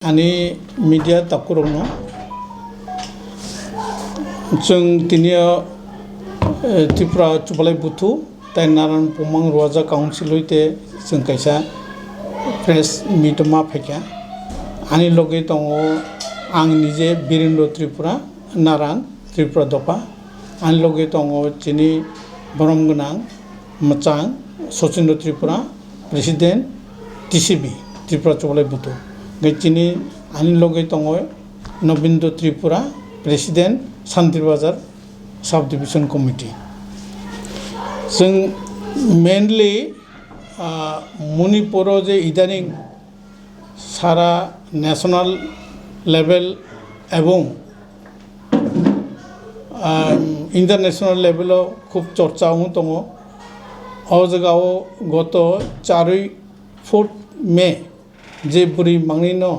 Ani media takurongno जों तिनिया त्रिपुरा चुबालाई बुथु ताई नारायण पमंग रवाजा council होते जों कैसा प्रेस मीटमा फैका आनी लगे दंगो आं निजे बीरेन्द्र त्रिपुरा नारायण त्रिपुरा दफा आनी लगे दंगो चिनी बरमगोनां मचां सचिन्द्र त्रिपुरा प्रेसिडेंट टीसीबी त्रिपुरा चुबालाई बुथु गैचिनी आनी लगे दंगो नवीन्द्र त्रिपुरा प्रेसिडेंट शांति बाजार सब डिविजन कमिटी जों मेनलि मणिपुर जे इदानीं सारा नेशनल लेवल एवं इंटरनेशनल लेवल खूब चर्चा दङ जगाव गत 4 मे जे बुरी मांगनिनो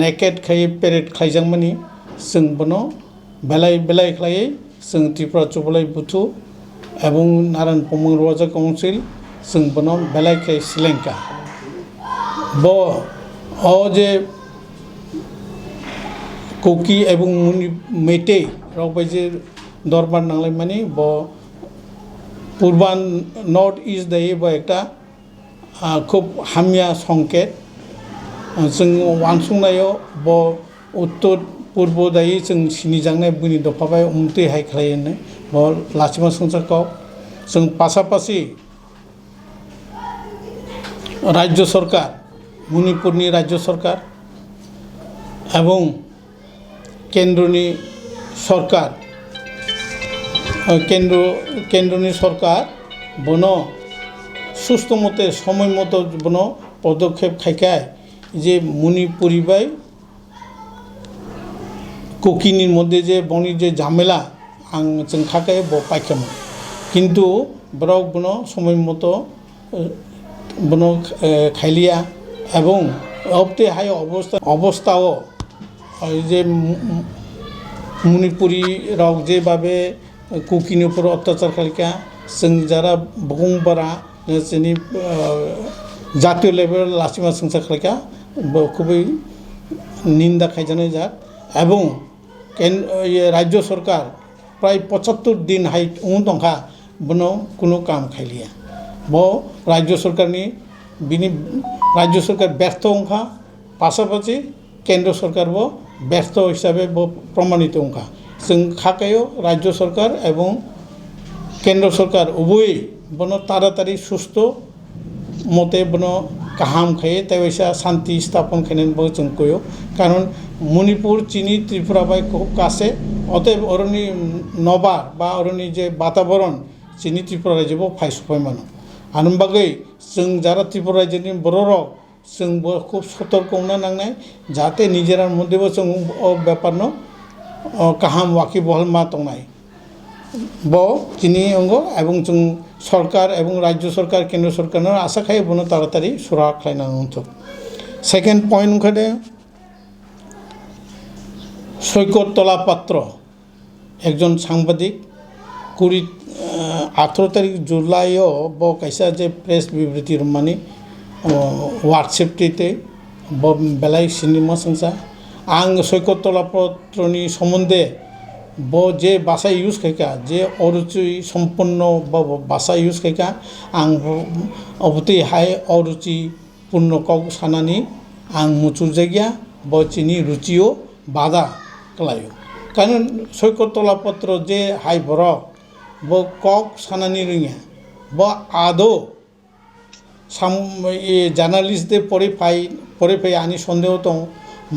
नेकेट खाई पेरेड खाइजांमानि जों बनो बेलाय बेलाय खालायै जों त्रिपुरा चुबालाई बुथु एवं नारायण पमंग रवाजा काउंसिल जों बनो बेलाय खाई सिलेंका ब जे कुकी एवं मेटे रावबाय जे दरबार नांलाय मानि ब पूर्वान नॉर्थ ईस्ट दायो ब एकटा खूब हामिया संकेत जों वानसुंनायाव ब उत्तर पूर्व दायो जों सिनिजांनाय बुनि दफाबाय उमते हाय खालायनो ब लाचिमा संसारखौ जों पासापासि राज्य सरकार मणिपुरनि राज्य सरकार एवं केंद्रनि सरकार केंद्रनि सरकार बनो सुस्थ मते समय मतो बनो पदक्षेप खायखाय जे मणिपुरी बाय कुकीनि मध्य जे बनी जे झामेला आं जों खाखाय ब पाइखामोन किन्तु ब्रक बनो समय मतो बनो खाइलिया एवं अबते हाय अवस्थाओ जे मणिपुरी राव जे भावे कुकीनि ऊपर अत्याचार खालिका जों जारा बुंबारा जोंनि जातीय लेभेल लाचिमा संसार खालिका खुबै निंदा खाइजानाय जात एवं राज्य सरकार प्राय 75 दिन हाई दंखा बनो कुनो काम खाइलिया बो राज्य सरकारनि बिनि राज्य सरकार व्यर्थ अंखा पासापासि केंद्र सरकार बो व्यर्थ हिसाबै बो प्रमाणित अंखा जों खाकायो राज्य सरकार एवं केंद्र सरकार उभय बनो ताड़ाताड़ी सुस्थ मते बनो गाहाम खाए तैसा शांति स्थापन खाने जों कयो कारण मणिपुर चीनी त्रिपुरा बाय खूब कासे अतएव अरनि नबार बा अरनि जे वातावरण चीनी त्रिपुरा राज्यो फाय सफाय मानो आनो बागै जों जारा त्रिपुरा राज्योनि बर' रक जों खूब सतर्क नांनाय जाहाथे निजेरा मध्येबो जों ब्यापारनो गाहाम वाकी बहल मा तंनाय ब चीनी अंग एवं जों सरकार एवं राज्य सरकार केंद्र सरकार आशा खाई बनो ताड़ाताड़ी सुरा खालायनांगौ सेकेंड पॉइंट ओंखारदों सैकत तला पात्र एकजन सांबादिक 18 तारिख जुलाई ब कैसा जे प्रेस विबृति रमानी व्हाट्सएप ब बेलाय सिनेमा संसा आं सैकत तला पत्रनि सम्बन्धे ब जे भाषा यूज खायका जे अरुचि सम्पन्न भाषा यूज खायका आं अबति हाय अरुचि पूर्ण कौ सानानि आं मुचु जायगा ब चिनी रुचियो बाधा कलायो कारण सैकत तला पत्र जे हाय बरक ब कक सानानि रोङा ब आदो जार्नालिस्ट दे परे फाय आनी सन्देह दं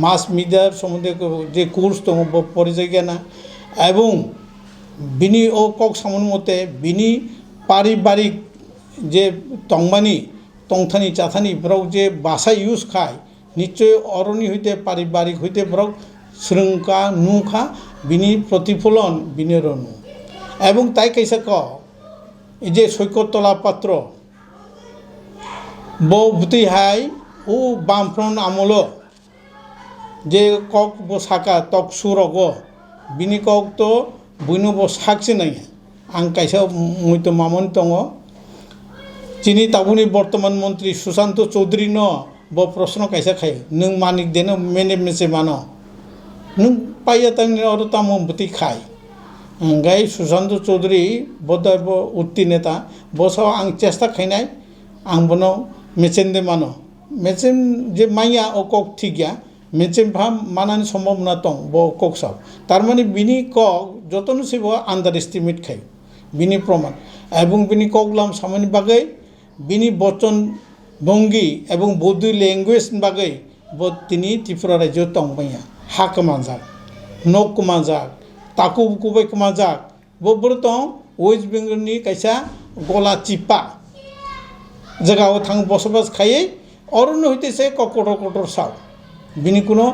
मास मिडिया सम्बन्धे जे कोर्स दं ब परे जायगा ना एवं बिनी कक सामन मते बिनी पारिवारिक जे तंगमानी तंथानी चाथानी ब्रक जे भाषा यूज खाय निश्चय अरनि हईते पारिवारिक हईते ब्रक श्रृंखा नुखा बिनी प्रतिफलन बिनी रनु एवं ताई कैसा क जे सैकत तला पात्र ब बुति हाय ओ बामफ्रन आमल जे कक ब साका तक सुरग बिनी कक तो बुनो ब साक्षी नहीं आं कैसा मुइत मामन दङ चीनी ताबुनी वर्तमान मंत्री Sushant Chaudhary bo proshno kaisa khai nung manik deno mene mese mano nung paya tang oro tamo buti khai ngai Susanto Chaudhary bodai bo utti neta boso ang chesta khainai ang bono mechen de mano mechen je maya o kok thigya mechen pham manani সম্ভাবনা tong bo kok saw tarmane bini kok jotonu se bo underestimate khai bini proman ebong bini koklam samani bagai bini bocon bonggi ebong bodui language bagai bo tini Tripura rajyo tong baya hak manjak nok manjak taku kubai manjak bo bortong West Bengal ni kaisa gola chipa jaga o thang bosobas khai অরণ্য হইতেছে ককটর কটর Sao বিনি কোনো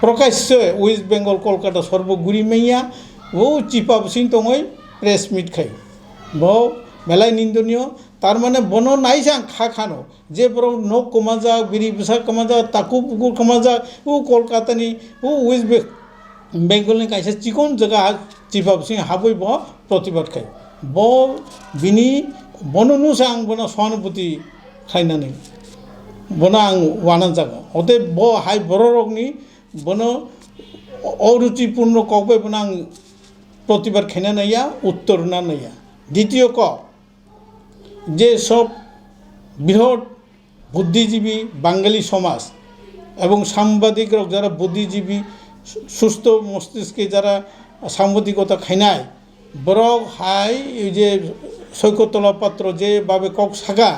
প্রকাশ্য West Bengal Kolkata সর্বগুড়ি মাইয়া ও চিপা বসিন তঙই press meet খাই ব মেলাই নিন্দনীয় তার মানে বন নাইসাং খা খানো যে বড় নখ কমা যাক বিড়ি বিশা কমা যাক তাকু পুকুর কমা যাক ও কলকাতানি ও ওয়েস্ট বেঙ্গলনি কাইসা চিকন জায়গা চিপা বসিন হাবই ব প্রতিবাদ খাই ব বিনি বননুসাং বন সহানুভূতি খাইনানি বনা আং ওয়ানান জায়গা ওতে ব হাই বড় রকনি বন অরুচিপূর্ণ কবে বনা আং প্রতিবাদ খেনা নাইয়া উত্তর না নাইয়া দ্বিতীয় ক যে সব বৃহৎ বুদ্ধিজীবী বাঙালি সমাজ এবং সাংবাদিক যারা বুদ্ধিজীবী সুস্থ মস্তিষ্কে যারা সাংবাদিকতা খাইনায় বড় হাই এই যে সৈকতলা পাত্র যেভাবে কক সাগা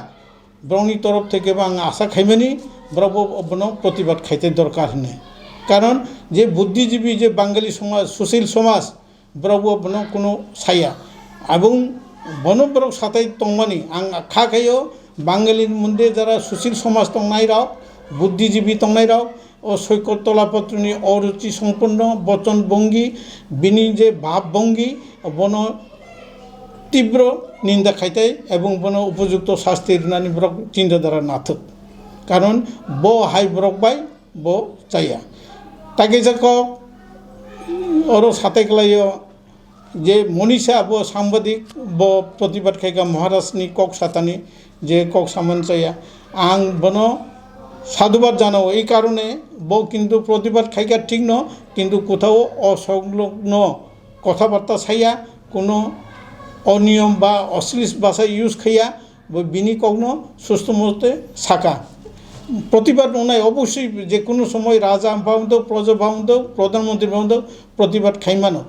ব্রংনি তরফ থেকে বা আশা খাইমানি ব্রব প্রতিবাদ খাইতে দরকার নেই কারণ যে বুদ্ধিজীবী যে বাঙালি সমাজ সুশীল সমাজ ব্রব কোনো ছায়া এবং বনব্রক সাথে তংমানি আং খা খাইও বাঙালির মধ্যে যারা সুশীল সমাজ তংনাই রাও বুদ্ধিজীবী তংনাই রাও ও সৈকতলা পত্রনি অরুচি সম্পন্ন বচন ভঙ্গি বিনি যে ভাবভঙ্গি বন তীব্র নিন্দা খাইতে এবং বন উপযুক্ত শাস্তির নানি ব্রক চিন্তাধারা না থাক কারণ ব হাই ব্রক বাই ব চাইয়া তাকে যাক ওর সাথে গেলাইও যে মনীষা ব সাংবাদিক ব প্রতিবাদ খাইকা মহারাষ্ট্রনি কক সাতানি যে কক সামান চাইয়া আং বন সাধুবাদ জানাও এই কারণে ব কিন্তু প্রতিবাদ খাইকা ঠিক ন কিন্তু কোথাও অসংলগ্ন কথাবার্তা ছাইয়া কোনো অনিয়ম বা অশ্লীল ভাষা ইউজ খাইয়া বিনি কগ্ন সুস্থ মতে সাকা প্রতিবাদ ওনাই অবশ্যই যে কোনো সময় রাজা ভাবন্ত প্রজা ভাবন্ত প্রধানমন্ত্রী ভাবন্ত প্রতিবাদ খাইমানো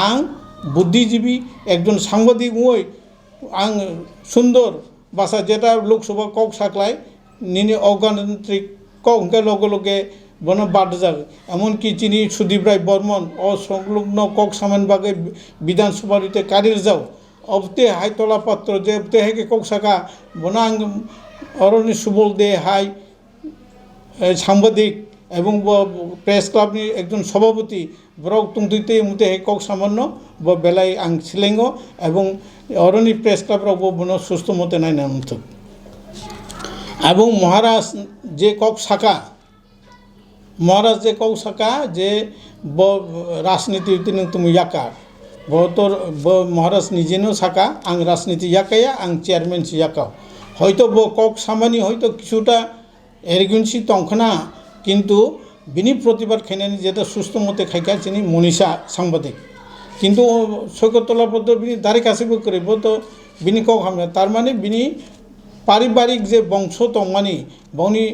আং বুদ্ধিজীবী একজন সাংবাদিক ওই আং সুন্দর ভাষা যেটা লোকসভা কক সাকলায় নিনে অগণতান্ত্রিক কক লগে লগে বন বাদ যাবে এমনকি চিনি সুদীপ রায় বর্মন অসংলগ্ন কক সামান বাগে বিধানসভাতে কারির যাও অবতে হাই তলা পাত্র যে অবতে হেকে কক সাকা বনাং অরণ্য সুবল দে হাই সাংবাদিক এবং প্রেস ক্লাবনি একজন সভাপতি ব্রক তুংতুইতে মুতে হে কক সামান্য ব বেলাই আং সিলেঙ্গ এবং অরণ্য প্রেস ক্লাব রক বন সুস্থ মতে নাই নামত এবং মহারাজ যে কক শাখা মহারাজ যে কক শাখা যে ব রাজনীতি তুমি ইয়াকার বহতর মহারাজ নিজেনও শাখা আং রাজনীতি ইয়াকাইয়া আং চেয়ারম্যান ইয়াকাও হয়তো ব কক সামানি হয়তো কিছুটা এরগেন্সি তংখনা কিন্তু বিনি প্রতিবাদ খাইনানি যেটা সুস্থ মতে খাইকা চিনি মনীষা সাংবাদিক কিন্তু সৈকতলা পদ্ম বিনি দাঁড়ি কাছেবো করে তো বিনি কক হামে তার মানে বিনি পারিবারিক যে বংশ তংমানি বনি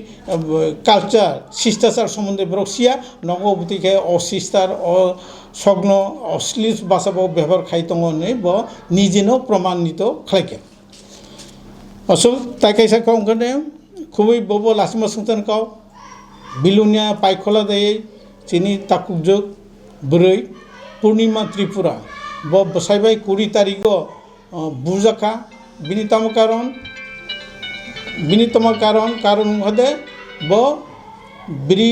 কালচার শিষ্টাচার সম্বন্ধে বরকসিয়া নগবতীকে অশিষ্টার অসগ্ন অশ্লীল ভাষা ব্যবহার খাইতংনে ব নিজেনো প্রমাণিত খাইকে আসল তাই কাইসা কম ওখানে খুবই বব লাসিমা সংতান কাও বিলুনিয়া পাইখলা দেয় চিনি তাকুকযোগ ব্রৈ পূর্ণিমা ত্রিপুরা ব বসাইবাই 20 তারিখ বুজাকা বিনীতম কারণ হদে ব ব্রি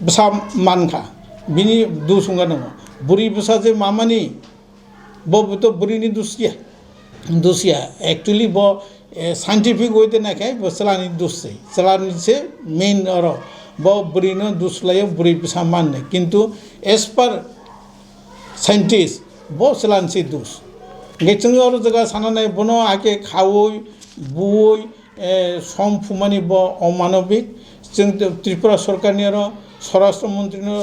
বসা মানখা বিনি দুসুঙ্গা দङ बुरि बसा जे मामानि ब तो बुरिनि दुसिया एक्चुअली ब साइंटिफिक वेते नाखाय ब सलानि दुसै सलानि से मेन अर ब बुरिनो दुसलाय बुरि बसा मानने किंतु एज पर साइंटिस्ट ब सलानि से दुस गेचंग और जगह सानानाय बनो आके खावै बुवै समफुमानि ब अमानबिक जों त्रिपुरा सरकारनि स्वराष्ट्र मन्त्रिनि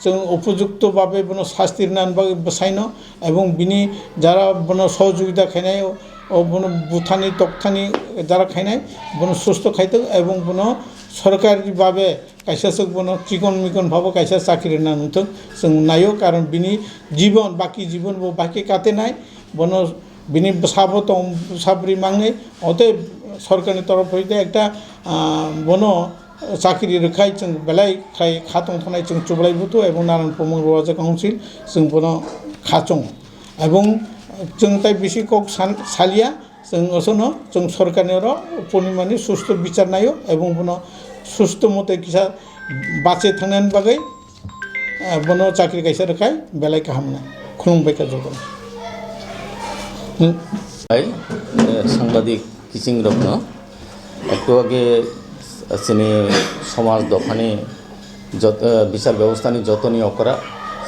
जों उपयुक्त भावे बनो शास्ति नानबागे बसाइनो एवं बिनि जारा बनो सहयोगिता खाइनाय बनो बुथानि तक्थानि जारा खाइनाय बनो सुस्थ खाइतो एवं बनो सरकारी भावे काइसासक बनो चिकन मिकन भावे काइसा चाकरि ना नुथों जों नायो कारण बिनि जीवन बाकी जीवन वो बाकी काटे नाय बनो बिनि साबो तो साबरी मांगने अतः सरकारनि तरफ हইতে একটা बनो चाकरि रोखाय जों बेलाय खाय खातं थानाय जों चुबलायबुतो एवं नारायण प्रमोद राजा काउन्सिल जों बनो खाचं एवं जों ताइ बेसि कक सालिया जों असनो जों सरकारनि पूर्णिमानि सुस्थ विचार नायो एवं बनो सुस्थ मते किसा बाचे थांनायनि बागै बनो चाकरि काइसा रोखाय बेलाय काहामना खुलुमबाय काजोगोन সাংবাদিক কিচিং রত্ন একটু আগে সিনি সমাজ দফানি বিচার ব্যবস্থানি যতনি অকরা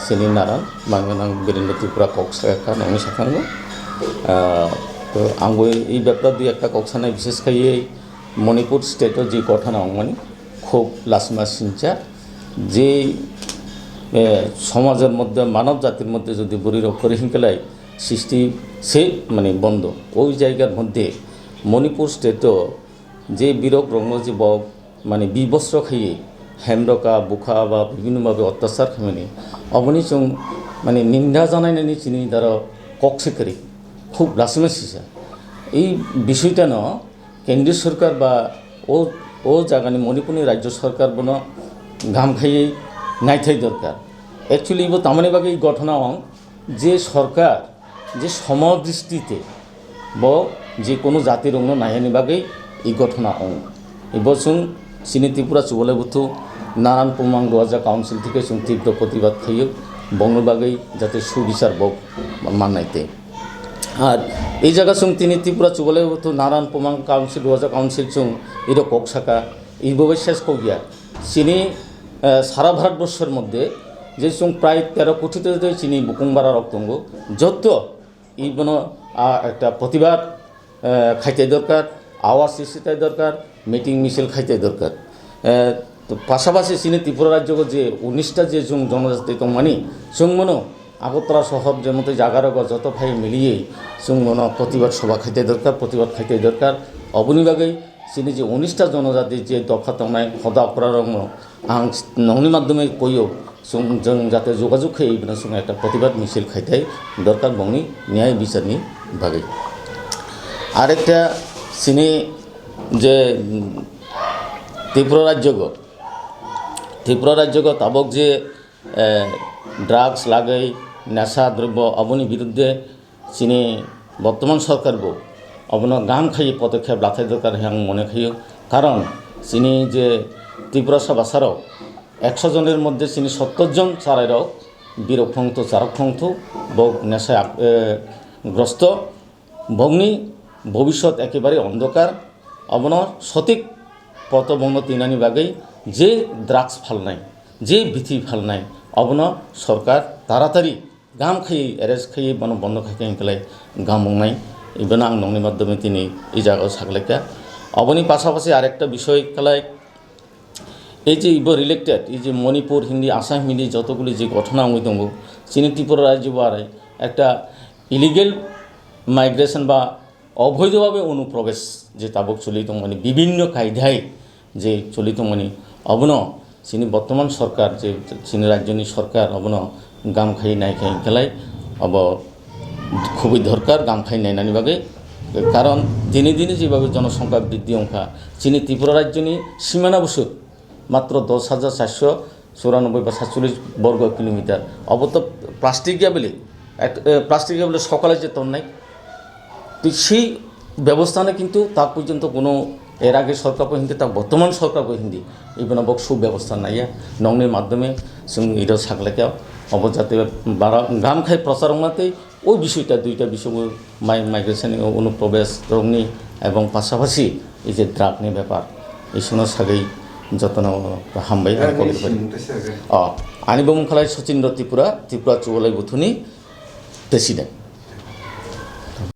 সিনি নারায়ণ বাংলানাং বীরেন্দ্র ত্রিপুরা কক্সা নমি শাখাঙ্গ তো आंबो এই ব্যাপার দুই একটা কক্সানায় বিশেষ করে মণিপুর স্টেটের যে ঘটনা মানে খুব লাসিমা সিনচা যে সমাজের মধ্যে মানব জাতির মধ্যে যদি বুড়ির অক্ষরে হিংকেলায় সৃষ্টি সে মানে বন্ধ ওই জায়গার মধ্যে মণিপুর স্টেটও যে বীরক রঙ্গজি বক মানে বিবস্ত্র খাইয়ে হেমরকা বুখা বা বিভিন্নভাবে অত্যাচার খামেনি অবনি চং মানে নিন্দা জানাইনানি চিনি দ্বারা কক্সেকারি খুব লাসিমা সিসা এই বিষয়টা ন কেন্দ্রীয় সরকার বা ও জায়গানি মণিপুরনি রাজ্য সরকার বন ঘাম খাইয়ে নাইথাই দরকার অ্যাকচুয়ালি ইবো তামানে বাগে এই ঘটনা যে সরকার যে সমদৃষ্টিতে ব যে কোনো জাতির অঙ্গ নাইহানি বাগেই এই ঘটনা এবছর চিনি ত্রিপুরা চুবলাইবুথু নারায়ণ প্রমাং রাজা কাউন্সিল থেকে তীব্র প্রতিবাদ খাইয়ে বঙ্গবাগেই যাতে সুবিচার বক মানাইতে আর এই জায়গা সঙ্গে তিনি ত্রিপুরা চুবলাইবুথু নারায়ণ প্রমাং কাউন্সিল রাজা কাউন্সিল চুং এর কক শাখা এইভাবে শেষ করিয়া চিনি সারা ভারতবর্ষের মধ্যে যে সঙ্গ প্রায় 13 কোটিতে চিনি বুকুংবারা রক্তঙ্গ যত এই বনো একটা প্রতিবাদ খাইতে দরকার আওয়াজ সৃষ্টিতাই দরকার মিটিং মিছিল খাইতে দরকার তো পাশাপাশি চিনি ত্রিপুরা রাজ্য যে 19টা যে জনজাতি মানি মনো আগরতলা শহর যে মতো জাগার যত ভাই মিলিয়ে মনো প্রতিবাদ সভা খাইতে দরকার প্রতিবাদ খাইতে দরকার অবনিবাগেই চিনি যে 19টা জনজাতি যে দফা তংনায় হদা অপরাধ আং নংনি মাধ্যমে কইও जों जाते যোগাযোগ खाई बिना संगे एक प्रतिबाद मिছিল खाइते दरकार बंगनी न्याय বিচারনি बागै और एक सिनी जे त्रिपुरा राज्य ताबक जे ड्राग्स लागै नेशा द्रव्य अबनी विरुद्धे सिनी बर्तमान सरकार बो अबनो गाम खाई पदक्षेप लाथाय दरकार आं मने खाइयो कारण सिनी जे त्रिपुरा सभासाराव 100 जনের মধ্যে চিনি 70 জন চারাইরাও বীরক্ষংত চারক্ষংত বগ নেশা গ্রস্ত বগ্নি ভবিষ্যৎ একেবারে অন্ধকার অবন সঠিক পথ বঙ্গ তিনানি বাগেই যে ড্রাগস ফালনাই যে ভীতি ফালনাই অবন সরকার তাড়াতাড়ি গাম খাইয়ে অ্যারেস্ট খাইয়ে বন্ধ খাইতে গেলে গাম বংনাই ইবেন আং নংনি মাধ্যমে তিনি এই জায়গায় সাকলাইকা অবনি পাশাপাশি আরেকটা বিষয় খেলায় এই যে ইব রিলেটেড এই যে মণিপুর হিন্দি আসাম হিন্দি যতগুলি যে ঘটনা দङ চিনি ত্রিপুরা রাজ্য বারাই একটা ইলিগেল মাইগ্রেশন বা অবৈধভাবে অনুপ্রবেশ যে তাবক চলিত মানে বিভিন্ন কায়দায় যে চলিত মানে অবন চিনি বর্তমান সরকার যে চিনি রাজ্যনি সরকার অবন গাম খাই নাই খাই খেলাই অব খুবই দরকার গাম খাই নাইনানি বাগে কারণ দিনে দিনে যেভাবে জনসংখ্যা বৃদ্ধি অঙ্কা চিনি ত্রিপুরা রাজ্যনি সীমানা বসু মাত্র 10,494 বা 47 বর্গ কিলোমিটার অবত প্লাস্টিক বলে সকালে যে তন নাই তো সেই ব্যবস্থানে কিন্তু তা পর্যন্ত কোনো এর আগে সরকার হিন্দি তা বর্তমান সরকার হিন্দি এই বক সুব্যবস্থা নাইয়া নংনের মাধ্যমে এটা সাকলেকে অবজাতে গাম খাই প্রচার মাতেই ওই বিষয়টা দুইটা বিষয় মাইগ্রেশন অনুপ্রবেশ রংনি এবং পাশাপাশি এই যে ড্রাগনি ব্যাপার এই সময় সাগেই যত্ন হামবাই আনিবমুখালাই সচিন্দ্র ত্রিপুরা চুবলাইবুথুনি প্রেসিডেন্ট।